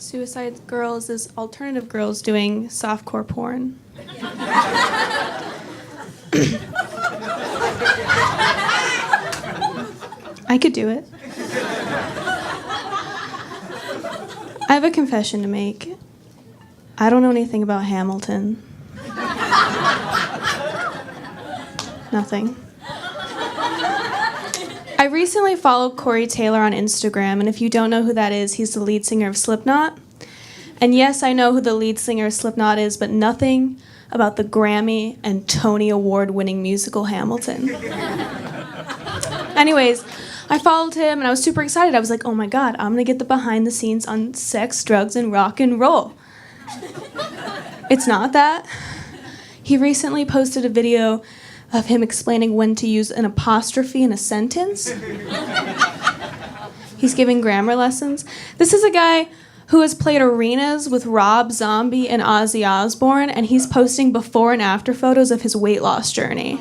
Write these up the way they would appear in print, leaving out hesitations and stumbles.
Suicide Girls is alternative girls doing softcore porn. I could do it. I have a confession to make. I don't know anything about Hamilton. Nothing. I recently followed Corey Taylor on Instagram, and if you don't know who that is, he's the lead singer of Slipknot. And yes, I know who the lead singer of Slipknot is, but nothing about the Grammy and Tony Award-winning musical Hamilton. Anyways, I followed him, and I was super excited. I was like, oh my God, I'm gonna get the behind the scenes on sex, drugs, and rock and roll. It's not that. He recently posted a video of him explaining when to use an apostrophe in a sentence. He's giving grammar lessons. This is a guy who has played arenas with Rob Zombie and Ozzy Osbourne, and he's posting before and after photos of his weight loss journey.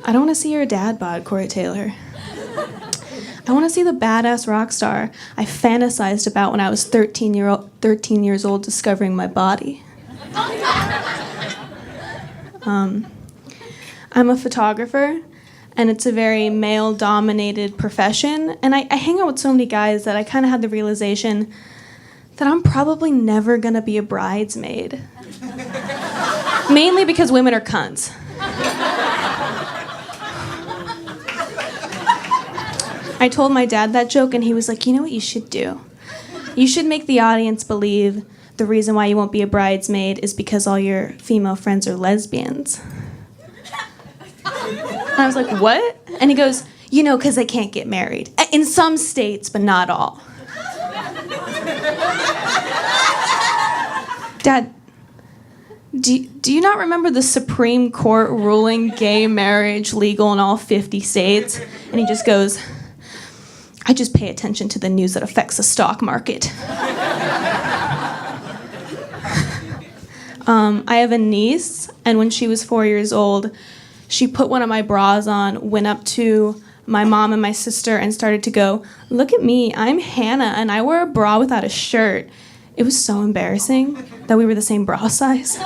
I don't want to see your dad bod, Corey Taylor. I want to see the badass rock star I fantasized about when I was 13 years old discovering my body. I'm a photographer, and it's a very male-dominated profession, and I hang out with so many guys that I kind of had the realization that I'm probably never going to be a bridesmaid. Mainly because women are cunts. I told my dad that joke, and he was like, you know what you should do? You should make the audience believe the reason why you won't be a bridesmaid is because all your female friends are lesbians. And I was like, what? And he goes, you know, because they can't get married. In some states, but not all. Dad, do you not remember the Supreme Court ruling gay marriage legal in all 50 states? And he just goes, I just pay attention to the news that affects the stock market. I have a niece, and when she was 4 years old, she put one of my bras on, went up to my mom and my sister, and started to go, look at me, I'm Hannah, and I wear a bra without a shirt. It was so embarrassing that we were the same bra size.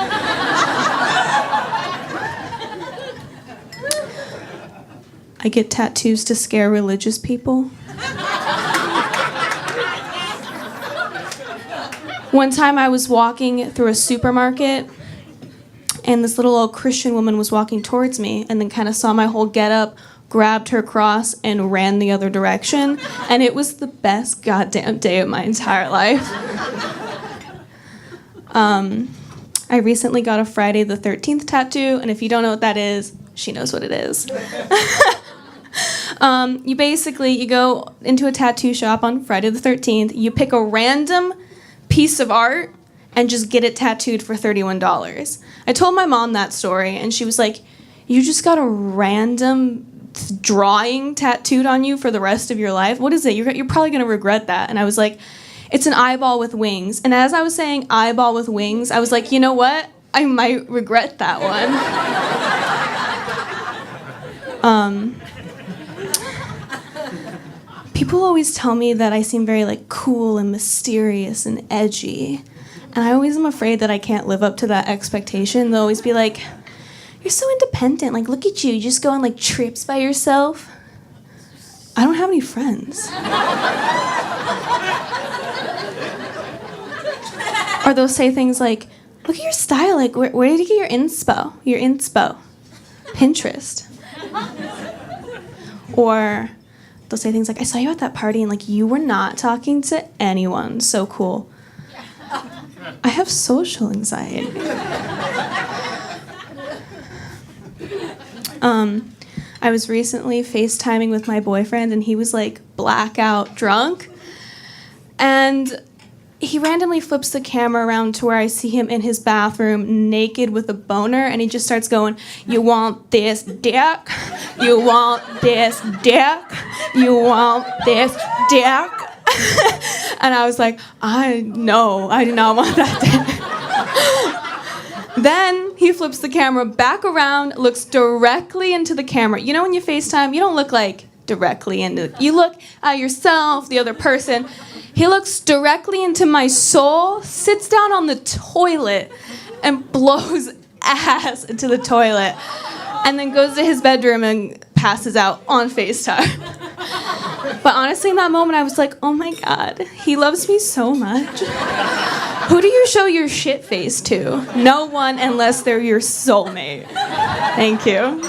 I get tattoos to scare religious people. One time I was walking through a supermarket, and this little old Christian woman was walking towards me, and then kind of saw my whole getup, grabbed her cross, and ran the other direction. And it was the best goddamn day of my entire life. I recently got a Friday the 13th tattoo, and if you don't know what that is, she knows what it is. You go into a tattoo shop on Friday the 13th, you pick a random piece of art and just get it tattooed for $31. I told my mom that story, and she was like, you just got a random drawing tattooed on you for the rest of your life? What is it? You're probably going to regret that. And I was like, it's an eyeball with wings. And as I was saying eyeball with wings, I was like, you know what? I might regret that one. People always tell me that I seem very cool and mysterious and edgy. And I always am afraid that I can't live up to that expectation. They'll always be like, you're so independent. Look at you. You just go on trips by yourself. I don't have any friends. Or they'll say things like, look at your style. Where did you get your inspo? Your inspo. Pinterest. Or they'll say things like, I saw you at that party and you were not talking to anyone. So cool. I have social anxiety. I was recently FaceTiming with my boyfriend, and he was blackout drunk. And he randomly flips the camera around to where I see him in his bathroom naked with a boner, and he just starts going, you want this dick? You want this dick? You want this dick? And I was like, I do not want that dick. Then he flips the camera back around, looks directly into the camera. You know when you FaceTime, you don't look directly into, you look at yourself, the other person. He looks directly into my soul, sits down on the toilet, and blows ass into the toilet, and then goes to his bedroom and passes out on FaceTime. But honestly, in that moment, I was like, oh my God, he loves me so much. Who do you show your shit face to? No one unless they're your soulmate. Thank you.